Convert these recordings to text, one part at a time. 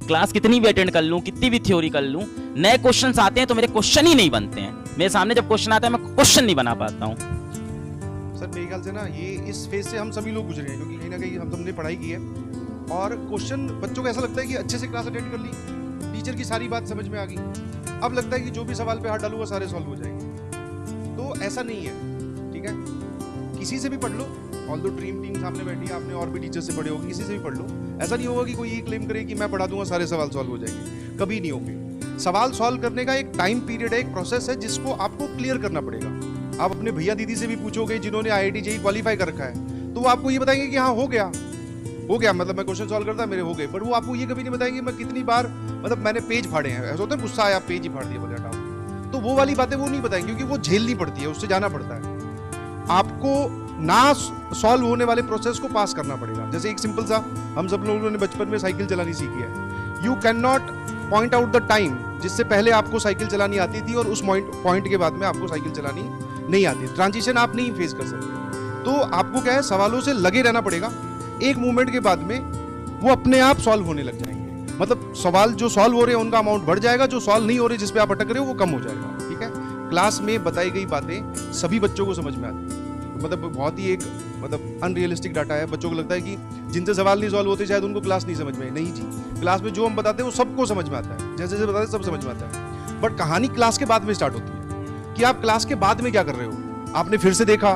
Class कितनी भी attend कर लूँ, कितनी भी थ्योरी कर लूँ, नए क्वेश्चन आते हैं तो मेरे क्वेश्चन ही नहीं बनते हैं। मेरे सामने जब क्वेश्चन आता है मैं क्वेश्चन नहीं बना पाता हूँ। सर मेरे ख्याल से ना ये इस फेज से हम सभी लोग गुजरे हैं, क्योंकि कहीं ना कहीं हम सबने पढ़ाई की है और क्वेश्चन बच्चों को ऐसा लगता है कि अच्छे से क्लास अटेंड कर ली, टीचर की सारी बात समझ में आ गई, अब लगता है कि जो भी सवाल पे हाथ डालूंगा सारे सॉल्व हो जाएंगे। तो ऐसा नहीं है, ठीक है। किसी से भी पढ़ लो, ऑल दो ड्रीम टीम सामने बैठी है, आपने और भी टीचर से पढ़े होंगे, किसी से भी पढ़ लो। ऐसा नहीं होगा कि कोई ये क्लेम करे कि मैं पढ़ा दूंगा सारे सवाल सॉल्व हो जाएंगे, कभी नहीं होंगे। सवाल सॉल्व करने का एक टाइम पीरियड है, एक प्रोसेस है जिसको आपको क्लियर करना पड़ेगा। आप अपने भैया दीदी से भी पूछोगे जिन्होंने IIT JEE क्वालिफाई कर रखा है, तो वो आपको ये बताएंगे कि हाँ हो गया मतलब मैं क्वेश्चन सॉल्व करता मेरे हो गए, पर वो आपको ये कभी नहीं बताएंगे मैं कितनी बार मतलब मैंने पेज फाड़े हैं। ऐसा होता है गुस्सा आया पेज ही फाड़ दिया बोले हटाओ, तो वो वाली बातें वो नहीं बताएंगे क्योंकि वो झेलनी पड़ती है, उससे जाना पड़ता है। आपको ना सॉल्व होने वाले प्रोसेस को पास करना पड़ेगा। जैसे एक सिंपल सा, हम सब लोगों ने बचपन में साइकिल चलानी सीखी है। You can not point out the time जिससे पहले आपको साइकिल चलानी आती थी और उस पॉइंट के बाद में आपको साइकिल चलानी नहीं आती। ट्रांजिशन आप नहीं फेस कर सकते। तो आपको क्या है, सवालों से लगे रहना पड़ेगा। एक मूवमेंट के बाद में वो अपने आप सॉल्व होने लग जाएंगे। मतलब सवाल जो सॉल्व हो रहे हैं उनका अमाउंट बढ़ जाएगा, जो सॉल्व नहीं हो रहे जिस पे आप अटक रहे हो वो कम हो जाएगा। ठीक है, क्लास में बताई गई बातें सभी बच्चों को समझ में आती है। मतलब बहुत ही एक अनरियलिस्टिक डाटा है। बच्चों को लगता है कि जिनसे सवाल नहीं सॉल्व होते शायद उनको क्लास नहीं समझ में। नहीं जी, क्लास में जो हम बताते हैं वो सबको समझ में आता है, जैसे जैसे बताते हैं सब समझ में आता है। बट कहानी क्लास के बाद में स्टार्ट होती है कि आप क्लास के बाद में क्या कर रहे हो। आपने फिर से देखा,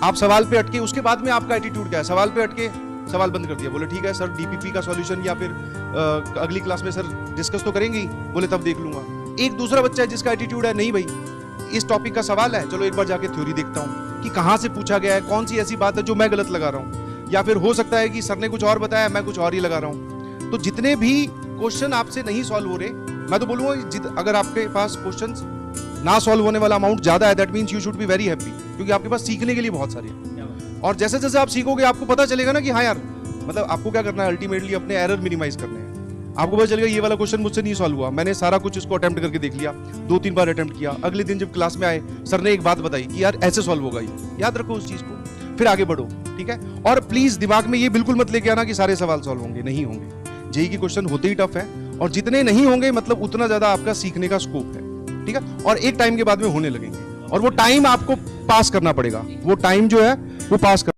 आप सवाल पे अटके, उसके बाद में आपका एटीट्यूड क्या है। सवाल पे अटके, सवाल बंद कर दिया, बोले ठीक है सर DPP का सॉल्यूशन या फिर अगली क्लास में सर डिस्कस तो करेंगे ही, बोले तब देख लूंगा। एक दूसरा बच्चा है जिसका एटीट्यूड है, नहीं भाई इस टॉपिक का सवाल है, चलो एक बार जाके थ्योरी देखता हूँ कि कहाँ से पूछा गया है, कौन सी ऐसी बात है जो मैं गलत लगा रहा हूँ, या फिर हो सकता है कि सर ने कुछ और बताया मैं कुछ और ही लगा रहा हूँ। तो जितने भी क्वेश्चन आपसे नहीं सॉल्व हो रहे, मैं तो बोलूंगा अगर आपके पास क्वेश्चंस ना सॉल्व होने वाला अमाउंट ज्यादा है, that means you should be very happy, क्योंकि आपके पास सीखने के लिए बहुत सारी है। और जैसे जैसे आप सीखोगे आपको पता चलेगा ना कि हाँ यार, मतलब आपको क्या करना है, अल्टीमेटली अपने एरर मिनिमाइज करने हैं। आपको पता चलेगा ये वाला क्वेश्चन मुझसे नहीं सॉल्व हुआ, मैंने सारा कुछ इसको अटेम्प्ट करके देख लिया, 2-3 बार अटेम्प्ट किया। अगले दिन जब क्लास में आए, सर ने एक बात बताई कि यार ऐसे सॉल्व होगा, ये याद रखो उस चीज को, फिर आगे बढ़ो। ठीक है, और प्लीज दिमाग में ये बिल्कुल मत लेके आना कि सारे सवाल सॉल्व होंगे, नहीं होंगे। जेईई के क्वेश्चन होते ही टफ है, और जितने नहीं होंगे मतलब उतना ज्यादा आपका सीखने का स्कोप है। ठीक है, और एक टाइम के बाद में होने लगेंगे, और वो टाइम आपको पास करना पड़ेगा। वो टाइम जो है वो पास कर